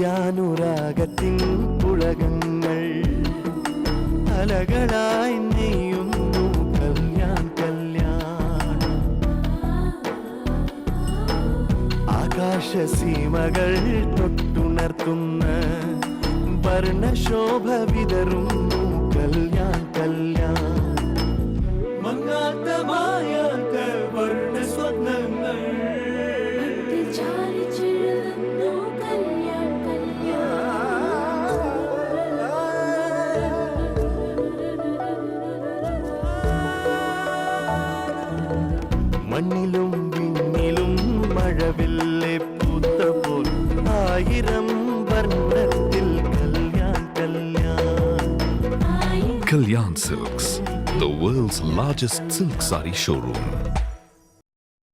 ആദ്യാനുരാഗത്തിൻ പുളകങ്ങൾ അലകളായി നെയ്യുന്നു കല്യാൺ കല്യാൺ. ആകാശസീമകൾ തൊട്ടുണർത്തുന്ന വർണ്ണശോഭ വിതറുന്നു കല്യാൺ കല്യാൺ. മങ്ങാത്ത മായാത്ത വർണ്ണ സ്വപ്നങ്ങൾ മണ്ണിലും വിണ്ണിലും മഴവില്ലെ പൂത്തപ്പോൾ ആയിരം വർണ്ണത്തിൽ Kalyan Kalyan. Kalyan Silks, the world's largest silk saree showroom.